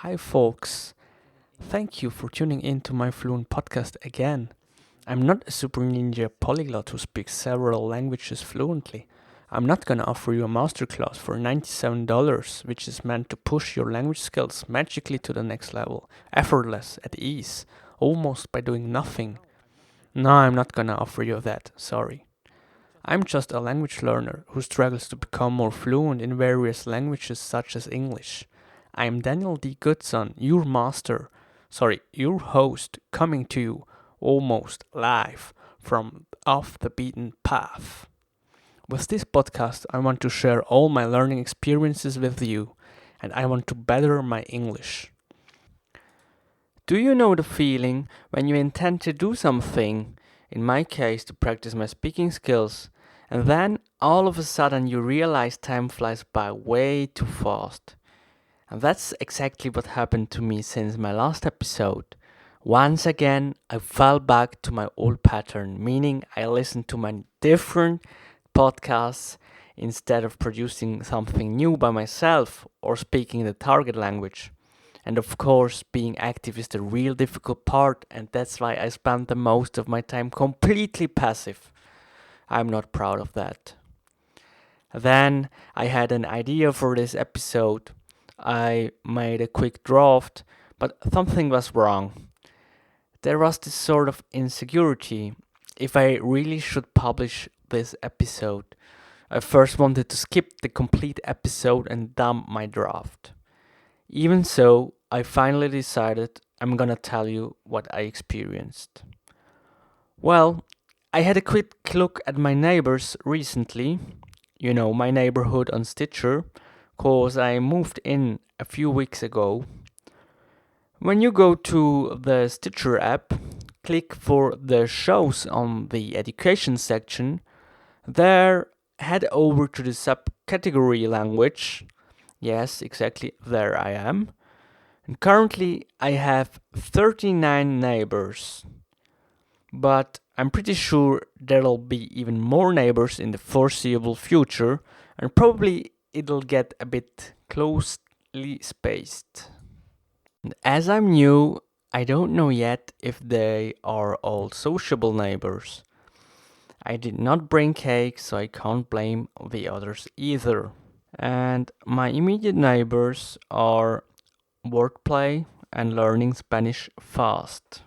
Hi, folks. Thank you for tuning in to my Fluent podcast again. I'm not a super ninja polyglot who speaks several languages fluently. I'm not gonna offer you a masterclass for $97, which is meant to push your language skills magically to the next level, effortless, at ease, almost by doing nothing. No, I'm not gonna offer you that, sorry. I'm just a language learner who struggles to become more fluent in various languages such as English. I am Daniel D. Goodson, your host, coming to you almost live from off the beaten path. With this podcast, I want to share all my learning experiences with you, and I want to better my English. Do you know the feeling when you intend to do something, in my case to practice my speaking skills, and then all of a sudden you realize time flies by way too fast? And that's exactly what happened to me since my last episode. Once again, I fell back to my old pattern, meaning I listened to my different podcasts instead of producing something new by myself or speaking the target language. And of course, being active is the real difficult part, and that's why I spend the most of my time completely passive. I'm not proud of that. Then I had an idea for this episode. I made a quick draft, but something was wrong. There was this sort of insecurity if I really should publish this episode. I first wanted to skip the complete episode and dump my draft. Even so, I finally decided I'm gonna tell you what I experienced. Well, I had a quick look at my neighbors recently. You know, my neighborhood on Stitcher, cause I moved in a few weeks ago. When you go to the Stitcher app, click for the shows on the education section. There, head over to the subcategory language. Yes, exactly, there I am. And currently I have 39 neighbors. But I'm pretty sure there'll be even more neighbors in the foreseeable future, and probably it'll get a bit closely spaced. And as I'm new, I don't know yet if they are all sociable neighbors. I did not bring cake, so I can't blame the others either. And my immediate neighbors are wordplay and learning Spanish fast.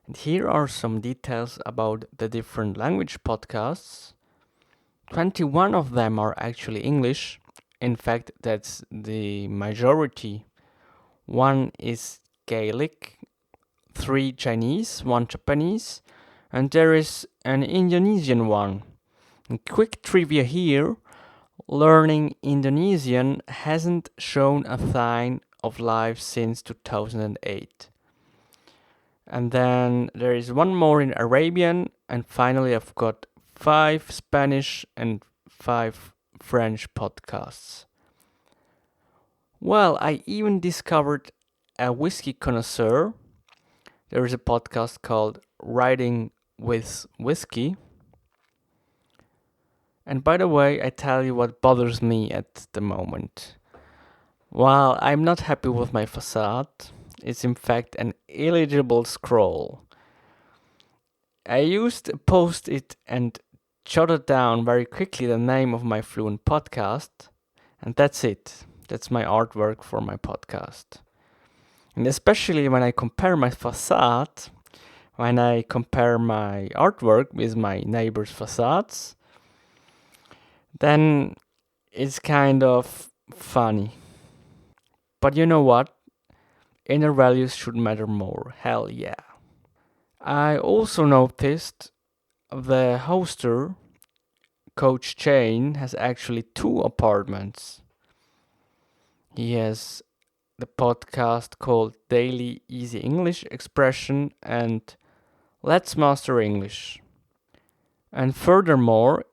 And here are some details about the different language podcasts. 21 of them are actually English. In fact, that's the majority. One is Gaelic, 3 Chinese, 1 Japanese, and there is an Indonesian one. And quick trivia here, learning Indonesian hasn't shown a sign of life since 2008. And then there is one more in Arabian, and finally I've got 5 Spanish and 5 French podcasts. Well, I even discovered a whiskey connoisseur. There is a podcast called Writing with Whiskey. And by the way, I tell you what bothers me at the moment. While I'm not happy with my facade, it's in fact an illegible scroll. I used to post it and jotted down very quickly the name of my Fluent podcast, and that's it. That's my artwork for my podcast. And especially when I compare my facade, when I compare my artwork with my neighbors' facades, then it's kind of funny. But you know what? Inner values should matter more. Hell yeah. I also noticed the hoster, Coach Jane, has actually 2 apartments. He has the podcast called Daily Easy English Expression and Let's Master English. And furthermore,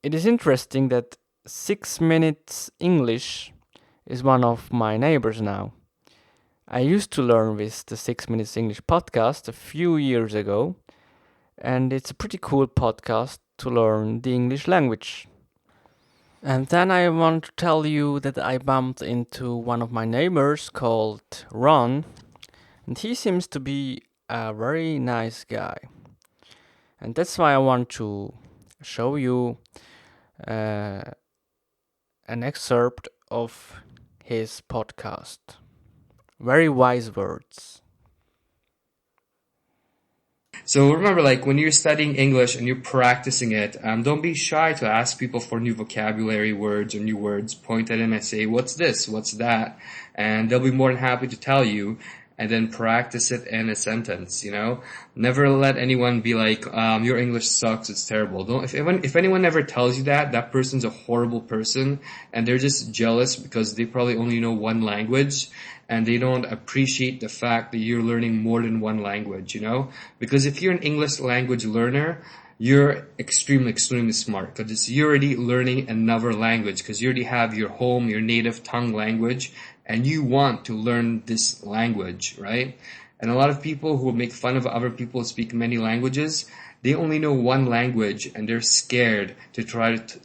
it is interesting that 6 Minutes English is one of my neighbors now. I used to learn with the 6 Minutes English podcast a few years ago, and it's a pretty cool podcast to learn the English language. And then I want to tell you that I bumped into one of my neighbors called Ron, and he seems to be a very nice guy. And that's why I want to show you uh, an excerpt of his podcast. Very wise words. So remember, like when you're studying English and you're practicing it, don't be shy to ask people for new vocabulary words or new words. Point at them and say, "What's this? What's that?" And they'll be more than happy to tell you. And then practice it in a sentence. Never let anyone be like, "Your English sucks. It's terrible." Don't. If anyone ever tells you that, that person's a horrible person, and they're just jealous because they probably only know one language, and they don't appreciate the fact that you're learning more than one language, Because if you're an English language learner, you're extremely, extremely smart because you're already learning another language because you already have your home, your native tongue language, and you want to learn this language, right? And a lot of people who make fun of other people who speak many languages, they only know one language and they're scared to try to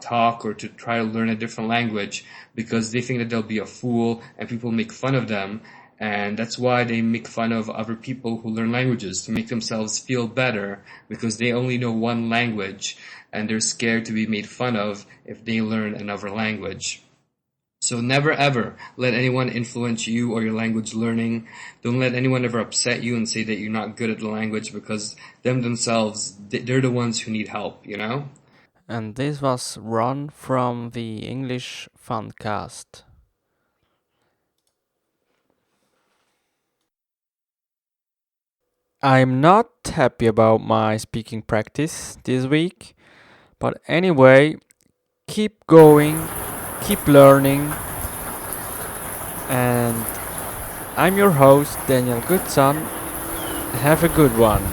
talk or to try to learn a different language because they think that they'll be a fool and people make fun of them. And that's why they make fun of other people who learn languages to make themselves feel better because they only know one language and they're scared to be made fun of if they learn another language. So never ever let anyone influence you or your language learning. Don't let anyone ever upset you and say that you're not good at the language because themselves, they're the ones who need help, And this was Ron from the English Funcast. I'm not happy about my speaking practice this week, but anyway, keep going, keep learning, and I'm your host, Daniel Goodson. Have a good one.